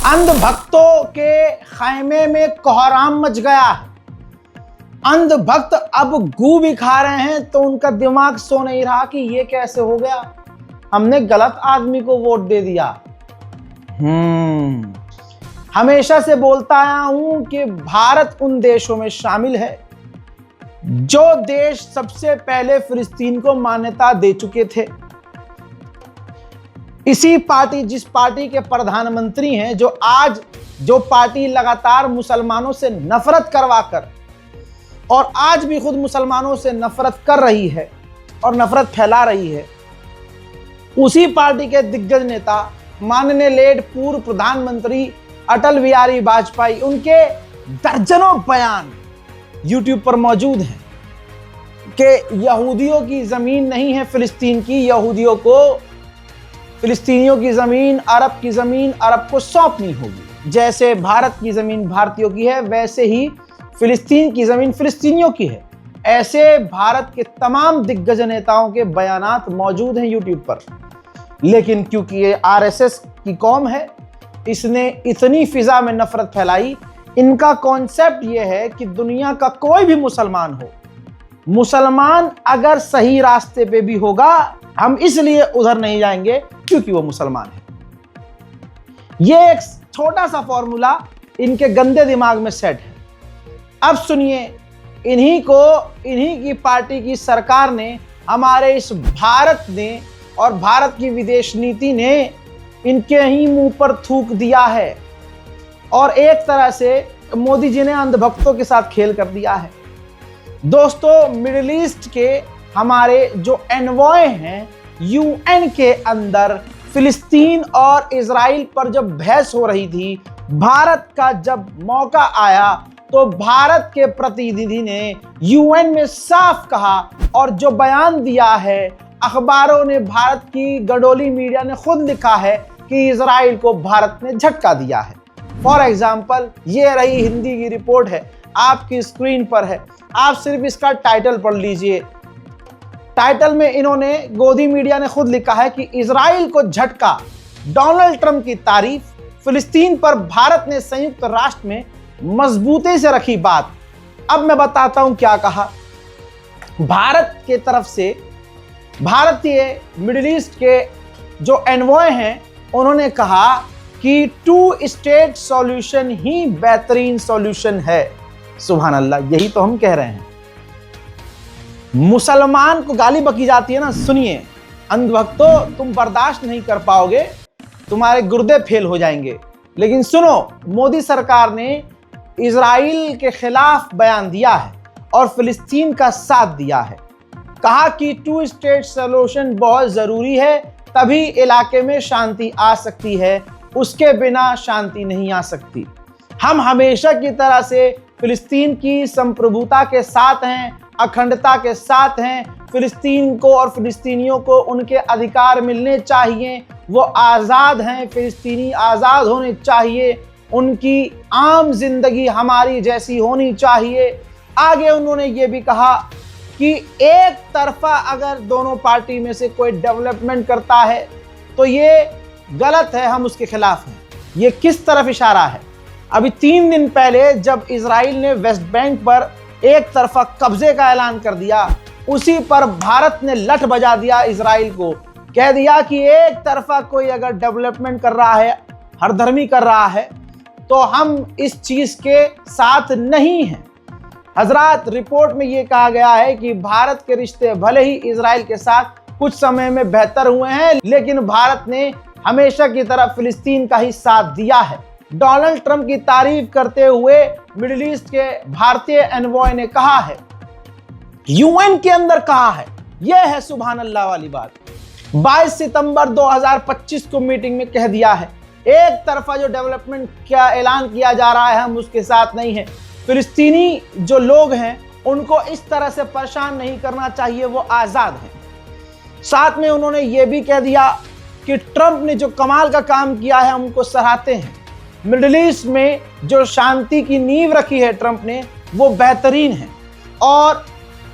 अंधभक्तों के खैमे में कोहराम मच गया है। अंधभक्त अब गू भी खा रहे हैं तो उनका दिमाग सो नहीं रहा कि ये कैसे हो गया, हमने गलत आदमी को वोट दे दिया। हमेशा से बोलता आया हूं कि भारत उन देशों में शामिल है जो देश सबसे पहले फिलिस्तीन को मान्यता दे चुके थे। इसी पार्टी, जिस पार्टी के प्रधानमंत्री हैं, जो पार्टी लगातार मुसलमानों से नफरत करवाकर और आज भी खुद मुसलमानों से नफरत कर रही है और नफरत फैला रही है, उसी पार्टी के दिग्गज नेता माननीय लेड पूर्व प्रधानमंत्री अटल बिहारी वाजपेयी, उनके दर्जनों बयान यूट्यूब पर मौजूद हैं कि यहूदियों की जमीन नहीं है फिलिस्तीन की, फिलिस्तीनियों की जमीन, अरब की जमीन अरब को सौंपनी होगी। जैसे भारत की जमीन भारतीयों की है, वैसे ही फिलिस्तीन की जमीन फिलिस्तीनियों की है। ऐसे भारत के तमाम दिग्गज नेताओं के बयानात मौजूद हैं यूट्यूब पर। लेकिन क्योंकि ये आरएसएस की कौम है, इसने इतनी फिजा में नफरत फैलाई। इनका कॉन्सेप्ट ये है कि दुनिया का कोई भी मुसलमान हो, मुसलमान अगर सही रास्ते पे भी होगा, हम इसलिए उधर नहीं जाएंगे क्योंकि वो मुसलमान है। ये एक छोटा सा फॉर्मूला इनके गंदे दिमाग में सेट है। अब सुनिए, इन्हीं की पार्टी की सरकार ने, हमारे इस भारत ने और भारत की विदेश नीति ने इनके ही मुंह पर थूक दिया है और एक तरह से मोदी जी ने अंधभक्तों के साथ खेल कर दिया है। दोस्तों, मिडिल ईस्ट के हमारे जो एनवॉय हैं यूएन के अंदर, फिलिस्तीन और इजराइल पर जब बहस हो रही थी, भारत का जब मौका आया तो भारत के प्रतिनिधि ने यूएन में साफ कहा और जो बयान दिया है, अखबारों ने, भारत की गडोली मीडिया ने खुद लिखा है कि इजराइल को भारत ने झटका दिया है। फॉर एग्जाम्पल, ये रही हिंदी की रिपोर्ट है, आपकी स्क्रीन पर है, आप सिर्फ इसका टाइटल पढ़ लीजिए। टाइटल में इन्होंने, गोदी मीडिया ने खुद लिखा है कि इजराइल को झटका, डोनाल्ड ट्रंप की तारीफ, फिलिस्तीन पर भारत ने संयुक्त राष्ट्र में मजबूती से रखी बात। अब मैं बताता हूं क्या कहा। भारत के तरफ से भारतीय मिडिल ईस्ट के जो एनवॉय हैं, उन्होंने कहा कि 2 स्टेट सॉल्यूशन ही बेहतरीन सॉल्यूशन है। सुभान अल्लाह, यही तो हम कह रहे हैं। मुसलमान को गाली बकी जाती है ना, सुनिए अंधभक्तों, तुम बर्दाश्त नहीं कर पाओगे, तुम्हारे गुर्दे फेल हो जाएंगे। लेकिन सुनो, मोदी सरकार ने इजराइल के खिलाफ बयान दिया है और फिलिस्तीन का साथ दिया है। कहा कि 2 स्टेट सॉल्यूशन बहुत जरूरी है, तभी इलाके में शांति आ सकती है, उसके बिना शांति नहीं आ सकती। हम हमेशा की तरह से फिलिस्तीन की संप्रभुता के साथ हैं, अखंडता के साथ हैं। फिलिस्तीन को और फिलिस्तीनियों को उनके अधिकार मिलने चाहिए, वो आज़ाद हैं, फिलिस्तीनी आज़ाद होने चाहिए, उनकी आम जिंदगी हमारी जैसी होनी चाहिए। आगे उन्होंने ये भी कहा कि एक तरफा अगर दोनों पार्टी में से कोई डेवलपमेंट करता है तो ये गलत है, हम उसके खिलाफ हैं। ये किस तरफ इशारा है? अभी 3 दिन पहले जब इजराइल ने वेस्ट बैंक पर एक तरफा कब्जे का ऐलान कर दिया, उसी पर भारत ने लठ बजा दिया इजराइल को, कह दिया कि एक तरफा कोई अगर डेवलपमेंट कर रहा है, हरधर्मी कर रहा है, तो हम इस चीज के साथ नहीं हैं। हजरात, रिपोर्ट में यह कहा गया है कि भारत के रिश्ते भले ही इजराइल के साथ कुछ समय में बेहतर हुए हैं, लेकिन भारत ने हमेशा की तरह फिलिस्तीन का ही साथ दिया है। डोनाल्ड ट्रंप की तारीफ करते हुए मिडिल ईस्ट के भारतीय एनवॉय ने कहा है, यूएन के अंदर कहा है, यह है सुभान अल्लाह वाली बात। 22 सितंबर 2025 को मीटिंग में कह दिया है, एक तरफा जो डेवलपमेंट का ऐलान किया जा रहा है, हम उसके साथ नहीं हैं। फिलिस्तीनी जो लोग हैं उनको इस तरह से परेशान नहीं करना चाहिए, वो आज़ाद हैं। साथ में उन्होंने ये भी कह दिया कि ट्रंप ने जो कमाल का काम किया है, हम उनको सराहते हैं। मिडिल ईस्ट में जो शांति की नींव रखी है ट्रंप ने, वो बेहतरीन है और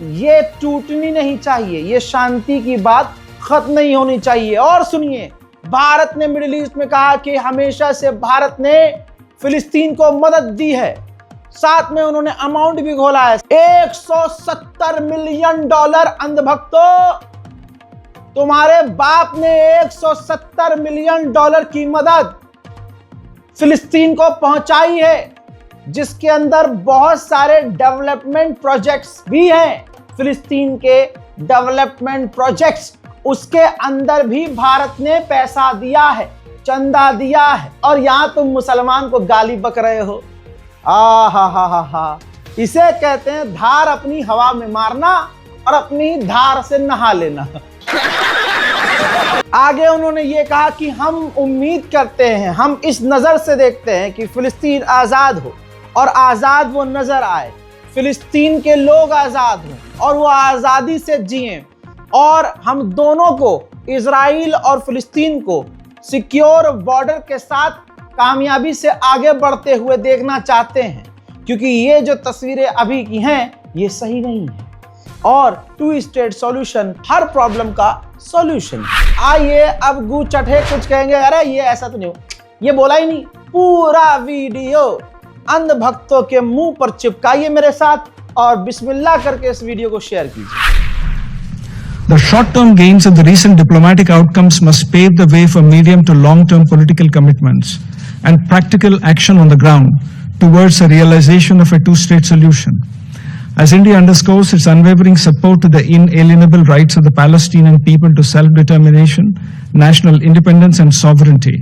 ये टूटनी नहीं चाहिए, ये शांति की बात खत्म नहीं होनी चाहिए। और सुनिए, भारत ने मिडिल ईस्ट में कहा कि हमेशा से भारत ने फिलिस्तीन को मदद दी है, साथ में उन्होंने अमाउंट भी घोला है $170 मिलियन। अंधभक्तों, तुम्हारे बाप ने $170 मिलियन की मदद फिलिस्तीन को पहुंचाई है, जिसके अंदर बहुत सारे डेवलपमेंट प्रोजेक्ट्स भी हैं। फिलिस्तीन के डेवलपमेंट प्रोजेक्ट्स, उसके अंदर भी भारत ने पैसा दिया है, चंदा दिया है। और यहां तुम मुसलमान को गाली बक रहे हो। हा, इसे कहते हैं धार अपनी हवा में मारना और अपनी धार से नहा लेना। आगे उन्होंने ये कहा कि हम उम्मीद करते हैं, हम इस नजर से देखते हैं कि फिलिस्तीन आजाद हो और आजाद वो नजर आए, फिलिस्तीन के लोग आजाद हों और वो आजादी से जिएं, और हम दोनों को, इजराइल और फिलिस्तीन को, सिक्योर बॉर्डर के साथ कामयाबी से आगे बढ़ते हुए देखना चाहते हैं, क्योंकि ये जो तस्वीरें अभी की हैं ये सही नहीं है। और 2 स्टेट सॉल्यूशन हर प्रॉब्लम का सॉल्यूशन। आइए अब गू चढ़े कुछ कहेंगे, अरे ये ऐसा तो नहीं हो, ये बोला ही नहीं। पूरा वीडियो अंधभक्तों के मुंह पर चिपकाइए मेरे साथ और बिस्मिल्लाह करके इस वीडियो को शेयर कीजिए। The short-term gains of the recent diplomatic outcomes must pave the way for medium to long-term political commitments and practical action on the ground towards the realization of a two-state solution. As India underscores its unwavering support to the inalienable rights of the Palestinian people to self-determination, national independence and sovereignty,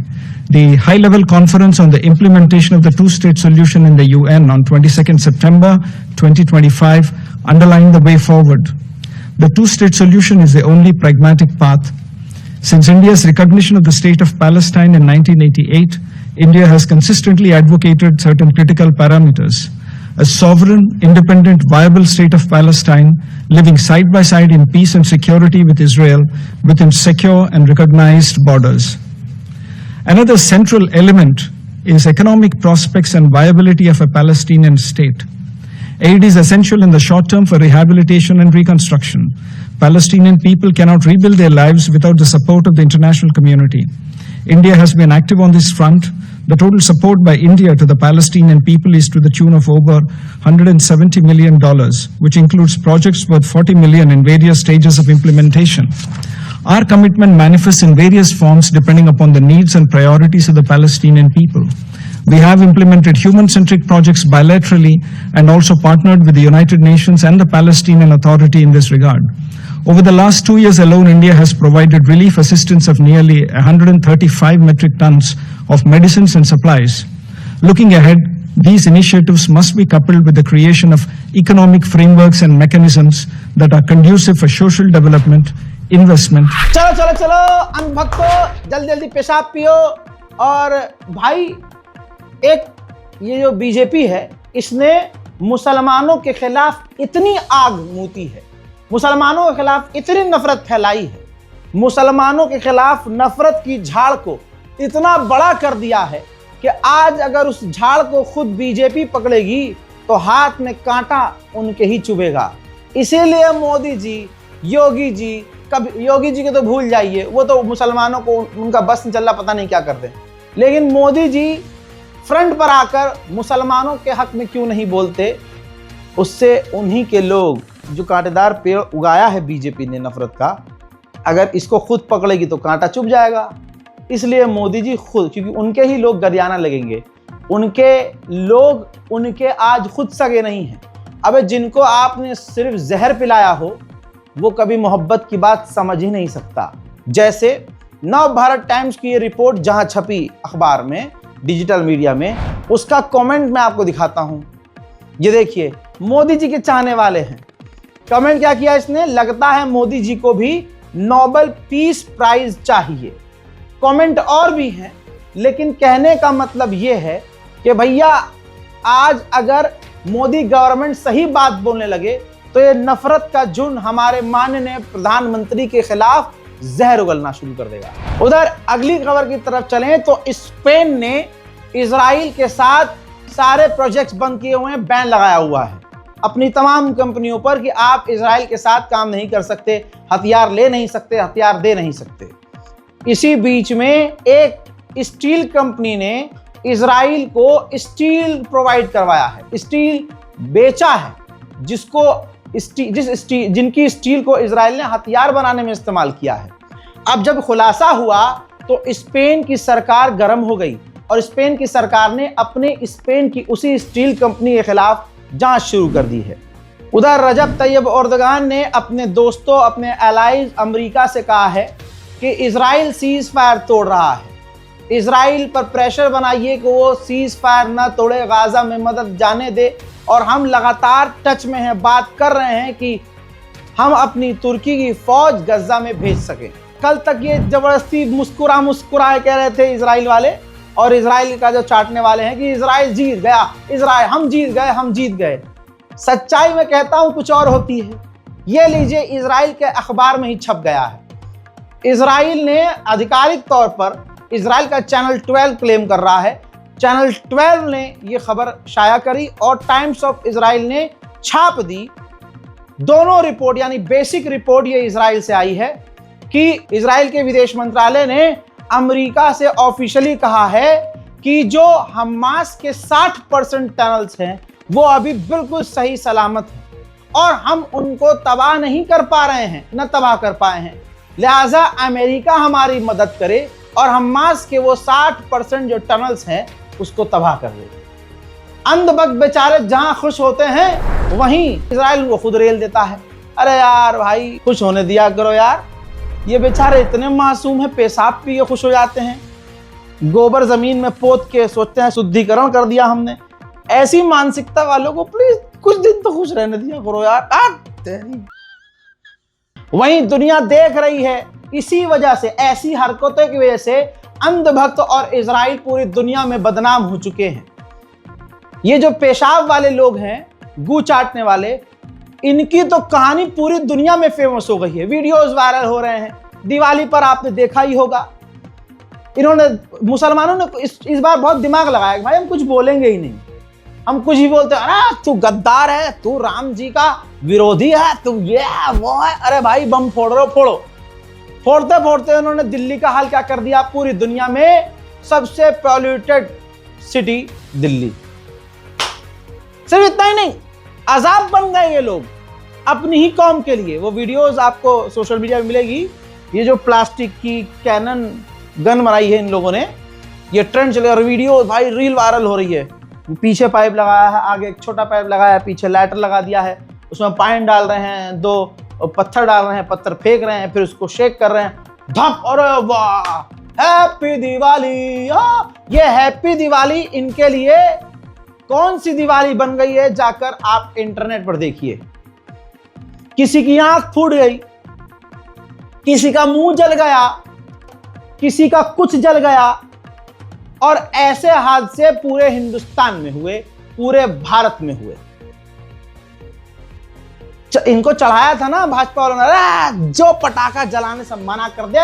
the high-level conference on the implementation of the two-state solution in the UN on 22nd September 2025 underlined the way forward. The two-state solution is the only pragmatic path. Since India's recognition of the state of Palestine in 1988, India has consistently advocated certain critical parameters. A sovereign, independent, viable state of Palestine, living side by side in peace and security with Israel, within secure and recognized borders. Another central element is economic prospects and viability of a Palestinian state. Aid is essential in the short term for rehabilitation and reconstruction. Palestinian people cannot rebuild their lives without the support of the international community. India has been active on this front. The total support by India to the Palestinian people is to the tune of over $170 million, which includes projects worth $40 million in various stages of implementation. Our commitment manifests in various forms depending upon the needs and priorities of the Palestinian people. We have implemented human-centric projects bilaterally and also partnered with the United Nations and the Palestinian Authority in this regard. Over the last 2 years alone, India has provided relief assistance of nearly 135 metric tons of medicines and supplies. Looking ahead, these initiatives must be coupled with the creation of economic frameworks and mechanisms that are conducive for social development, investment. चलो अनभक्तो, जल्दी पेशाब पियो। और भाई, एक ये जो BJP है, इसने मुसलमानों के खिलाफ इतनी आग मूती है, मुसलमानों के खिलाफ इतनी नफरत फैलाई है, मुसलमानों के खिलाफ नफरत की झाड़ को इतना बड़ा कर दिया है कि आज अगर उस झाड़ को खुद बीजेपी पकड़ेगी तो हाथ में कांटा उनके ही चुभेगा। इसीलिए मोदी जी, योगी जी, कभी योगी जी के तो भूल जाइए, वो तो मुसलमानों को उनका बस नहीं चल रहा, पता नहीं क्या करते, लेकिन मोदी जी फ्रंट पर आकर मुसलमानों के हक में क्यों नहीं बोलते। उससे उन्हीं के लोग, जो कांटेदार पेड़ उगाया है बीजेपी ने नफरत का, अगर इसको खुद पकड़ेगी तो कांटा चुभ जाएगा। इसलिए मोदी जी खुद, क्योंकि उनके ही लोग गरियाना लगेंगे, उनके लोग उनके आज खुद सगे नहीं हैं। अबे जिनको आपने सिर्फ जहर पिलाया हो वो कभी मोहब्बत की बात समझ ही नहीं सकता। जैसे नव भारत टाइम्स की ये रिपोर्ट जहां छपी अखबार में, डिजिटल मीडिया में, उसका कमेंट मैं आपको दिखाता हूं। ये देखिए, मोदी जी के चाहने वाले हैं, कमेंट क्या किया इसने, लगता है मोदी जी को भी नोबेल पीस प्राइज चाहिए। कमेंट और भी हैं, लेकिन कहने का मतलब ये है कि भैया आज अगर मोदी गवर्नमेंट सही बात बोलने लगे तो ये नफरत का झुंड हमारे माननीय प्रधानमंत्री के खिलाफ जहर उगलना शुरू कर देगा। उधर अगली खबर की तरफ चलें तो स्पेन ने इजराइल के साथ सारे प्रोजेक्ट्स बंद किए हुए हैं, बैन लगाया हुआ है अपनी तमाम कंपनियों पर कि आप इजराइल के साथ काम नहीं कर सकते, हथियार ले नहीं सकते, हथियार दे नहीं सकते। इसी बीच में एक स्टील कंपनी ने इजराइल को स्टील प्रोवाइड करवाया है, स्टील बेचा है, जिनकी स्टील को इजराइल ने हथियार बनाने में इस्तेमाल किया है। अब जब खुलासा हुआ तो स्पेन की सरकार गर्म हो गई और स्पेन की सरकार ने अपने स्पेन की उसी स्टील कंपनी के खिलाफ जांच शुरू कर दी है। उधर रजब तैयब एर्दोगान ने अपने दोस्तों, अपने एलाइज अमेरिका से कहा है कि इजराइल सीज फायर तोड़ रहा है, इजराइल पर प्रेशर बनाइए कि वो सीज फायर न तोड़े, गाजा में मदद जाने दे, और हम लगातार टच में हैं, बात कर रहे हैं कि हम अपनी तुर्की की फौज गजा में भेज सकें। कल तक ये जबरदस्ती मुस्कुराए कह रहे थे इजराइल वाले, और इजराइल का जो चाटने वाले हैं कि इजराइल जीत गया, इजराइल हम जीत गए। सच्चाई में कहता हूं कुछ और होती है। ये लीजिए, इजराइल के अखबार में ही छप गया है। इजराइल ने आधिकारिक तौर पर, इजराइल का चैनल 12 क्लेम कर रहा है, चैनल 12 ने ये खबर शाया करी और टाइम्स ऑफ इजराइल ने छाप दी। दोनों रिपोर्ट, यानी बेसिक रिपोर्ट ये इजराइल से आई है कि इजराइल के विदेश मंत्रालय ने अमेरिका से ऑफिशियली कहा है कि जो हमास के 60% टनल्स हैं वो अभी बिल्कुल सही सलामत है और हम उनको तबाह नहीं कर पा रहे हैं, न तबाह कर पाए हैं। लिहाजा अमेरिका हमारी मदद करे और हमास के वो 60% जो टनल्स हैं उसको तबाह कर दे। अंधभक्त बेचारे जहां खुश होते हैं वहीं इजराइल उनको खुद रेल देता है। अरे यार भाई, खुश होने दिया करो यार, ये बेचारे इतने मासूम हैं, पेशाब पी के खुश हो जाते हैं, गोबर जमीन में पोत के सोचते हैं शुद्धिकरण कर दिया हमने। ऐसी मानसिकता वालों को प्लीज कुछ दिन तो खुश रहने दिया करो यार। वहीं दुनिया देख रही है, इसी वजह से, ऐसी हरकतों की वजह से अंधभक्त और इजराइल पूरी दुनिया में बदनाम हो चुके हैं। ये जो पेशाब वाले लोग हैं, गू चाटने वाले, इनकी तो कहानी पूरी दुनिया में फेमस हो गई है, वीडियोस वायरल हो रहे हैं। दिवाली पर आपने देखा ही होगा, इन्होंने, मुसलमानों ने इस बार बहुत दिमाग लगाया, भाई हम कुछ बोलेंगे ही नहीं, हम कुछ ही बोलते हैं, अरे तू गद्दार है, तू राम जी का विरोधी है, तू ये है वो है। अरे भाई बम फोड़ रहे हो, फोड़ो। फोड़ते फोड़ते उन्होंने दिल्ली का हाल क्या कर दिया, पूरी दुनिया में सबसे पॉल्यूटेड सिटी दिल्ली। सिर्फ इतना ही नहीं, अजाब बन गए ये लोग अपनी ही कौम के लिए। वो वीडियोस आपको सोशल मीडिया में मिलेगी, ये जो प्लास्टिक की कैनन गन बनाई है इन लोगों ने, ये ट्रेंड चले और वीडियो भाई रील वायरल हो रही है। पीछे पाइप लगाया है, आगे एक छोटा पाइप लगाया है, पीछे लाइटर लगा दिया है, उसमें पानी डाल रहे हैं, 2 पत्थर डाल रहे हैं, पत्थर फेंक रहे हैं, फिर उसको शेक कर रहे हैं, धप, और वाह हैप्पी दिवाली। ये हैप्पी दिवाली इनके लिए कौन सी दिवाली बन गई है, जाकर आप इंटरनेट पर देखिए। किसी की आंख फूट गई, किसी का मुंह जल गया, किसी का कुछ जल गया, और ऐसे हादसे पूरे हिंदुस्तान में हुए, पूरे भारत में हुए। इनको चढ़ाया था ना भाजपा वालों ने, जो पटाखा जलाने से मना कर दे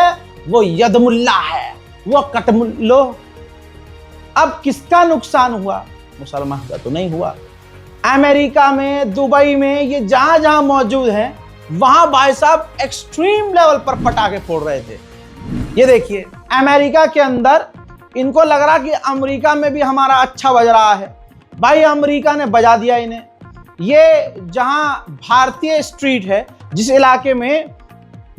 वो यदमुल्ला है, वो कटमुल्लो। अब किसका नुकसान हुआ? मुसलमान का तो नहीं हुआ। अमेरिका में, दुबई में, ये जहां जहां मौजूद हैं वहां भाई साहब एक्सट्रीम लेवल पर पटाखे फोड़ रहे थे। ये देखिए, अमेरिका के अंदर इनको लग रहा कि अमेरिका में भी हमारा अच्छा बज रहा है। भाई अमेरिका ने बजा दिया इन्हें। ये जहां भारतीय स्ट्रीट है, जिस इलाके में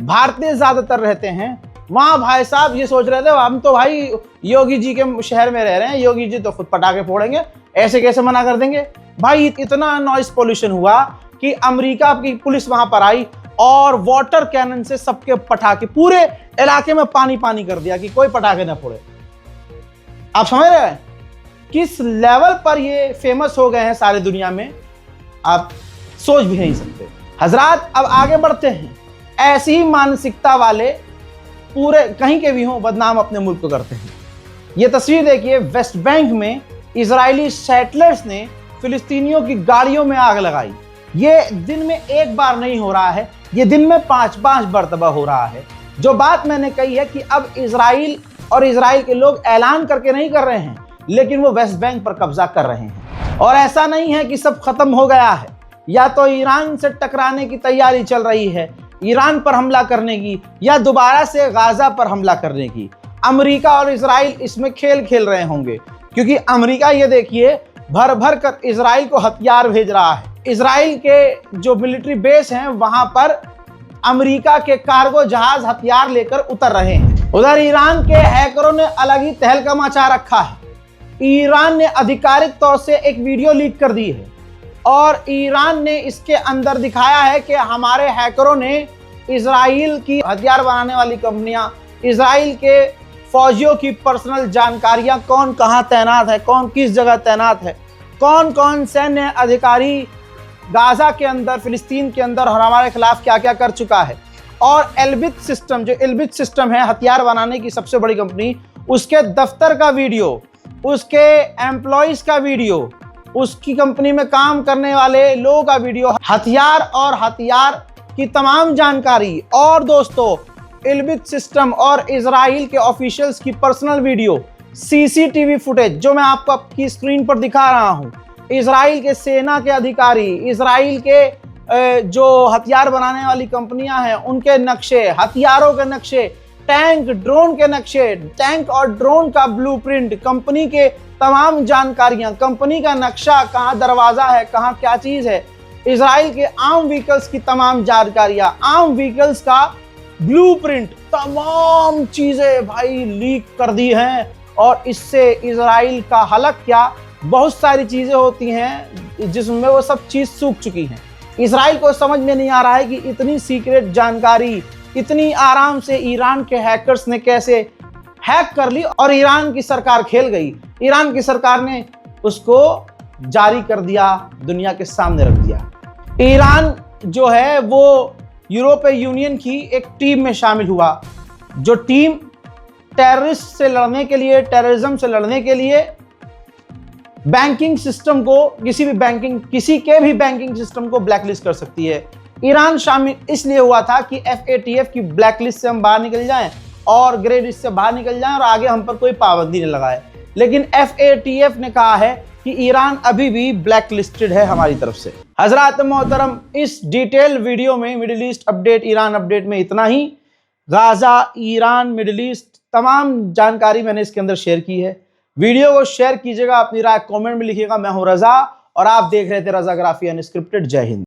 भारतीय ज्यादातर रहते हैं, वहां भाई साहब ये सोच रहे थे हम तो भाई योगी जी के शहर में रह रहे हैं, योगी जी तो खुद पटाखे फोड़ेंगे, ऐसे कैसे मना कर देंगे। भाई इतना नॉइस पोल्यूशन हुआ कि अमेरिका की पुलिस वहां पर आई और वाटर कैनन से सबके पटाखे, पूरे इलाके में पानी पानी कर दिया कि कोई पटाखे ना फोड़े। आप समझ रहे हैं किस लेवल पर ये फेमस हो गए हैं सारी दुनिया में, आप सोच भी नहीं सकते। हजरात, अब आगे बढ़ते हैं। ऐसी ही मानसिकता वाले पूरे कहीं के भी हों, बदनाम अपने मुल्क को करते हैं। ये तस्वीर देखिए, वेस्ट बैंक में इजरायली सेटलर्स ने फिलिस्तीनियों की गाड़ियों में आग लगाई। ये दिन में एक बार नहीं हो रहा है, ये दिन में 5-5 मरतबा हो रहा है। जो बात मैंने कही है कि अब इजराइल और इजराइल के लोग ऐलान करके नहीं कर रहे हैं, लेकिन वो वेस्ट बैंक पर कब्जा कर रहे हैं। और ऐसा नहीं है कि सब खत्म हो गया है, या तो ईरान से टकराने की तैयारी चल रही है, ईरान पर हमला करने की या दोबारा से गाजा पर हमला करने की। अमेरिका और इजराइल इसमें खेल खेल रहे होंगे, क्योंकि अमेरिका ये देखिए भर भर कर इजराइल को हथियार भेज रहा है। इजराइल के जो मिलिट्री बेस हैं वहां पर अमेरिका के कार्गो जहाज हथियार लेकर उतर रहे हैं। उधर ईरान के हैकरों ने अलग ही तहलका मचा रखा है। ईरान ने आधिकारिक तौर से एक वीडियो लीक कर दी है और ईरान ने इसके अंदर दिखाया है कि हमारे हैकरों ने इजराइल की हथियार बनाने वाली कंपनियां, इजराइल के फौजियों की पर्सनल जानकारियां, कौन कहां तैनात है, कौन किस जगह तैनात है, कौन कौन सैन्य अधिकारी गाजा के अंदर, फिलिस्तीन के अंदर और हमारे खिलाफ क्या क्या कर चुका है। और एल्बिट सिस्टम, जो एल्बिट सिस्टम है हथियार बनाने की सबसे बड़ी कंपनी, उसके दफ्तर का वीडियो, उसके एम्प्लॉइज का वीडियो, उसकी कंपनी में काम करने वाले लोगों का वीडियो, हथियार और हथियार की तमाम जानकारी, और दोस्तों एल्बिट सिस्टम और इजराइल के ऑफिशियल्स की पर्सनल वीडियो, सीसीटीवी फुटेज जो मैं आपको आपकी स्क्रीन पर दिखा रहा हूं, इजराइल के सेना के अधिकारी, इजराइल के जो हथियार बनाने वाली कंपनियां हैं उनके नक्शे, हथियारों के नक्शे, टैंक ड्रोन के नक्शे, टैंक और ड्रोन का ब्लूप्रिंट, कंपनी के तमाम जानकारियां, कंपनी का नक्शा, कहां दरवाजा है, कहां क्या चीज है, इजराइल के आर्म व्हीकल्स की तमाम जानकारियां, आर्म व्हीकल्स का ब्लूप्रिंट, तमाम चीजें भाई लीक कर दी हैं। और इससे इजराइल का हलक क्या, बहुत सारी चीजें होती हैं जिसमें वो सब चीज सूख चुकी हैं। इजराइल को समझ में नहीं आ रहा है कि इतनी सीक्रेट जानकारी इतनी आराम से ईरान के हैकर्स ने कैसे हैक कर ली और ईरान की सरकार खेल गई। ईरान की सरकार ने उसको जारी कर दिया, दुनिया के सामने रख दिया। ईरान जो है वो यूरोपीय यूनियन की एक टीम में शामिल हुआ, जो टीम टेररिस्ट से लड़ने के लिए, टेररिज्म से लड़ने के लिए बैंकिंग सिस्टम को, किसी के भी बैंकिंग सिस्टम को ब्लैकलिस्ट कर सकती है। ईरान शामिल इसलिए हुआ था कि FATF की ब्लैकलिस्ट से हम बाहर निकल जाएं और ग्रे लिस्ट से बाहर निकल जाएं और आगे हम पर कोई पाबंदी न लगाए। लेकिन FATF ने कहा है कि ईरान अभी भी ब्लैक लिस्टेड है हमारी तरफ से। हजरात मोहतरम, इस डिटेल वीडियो में middle east update, Iran update में इतना ही। गाजा, ईरान, मिडिल ईस्ट तमाम जानकारी मैंने इसके अंदर शेयर की है। वीडियो को शेयर कीजिएगा, अपनी राय कमेंट में लिखिएगा। मैं हूं रजा और आप देख रहे थे रजाग्राफी अनस्क्रिप्टेड। जय हिंद।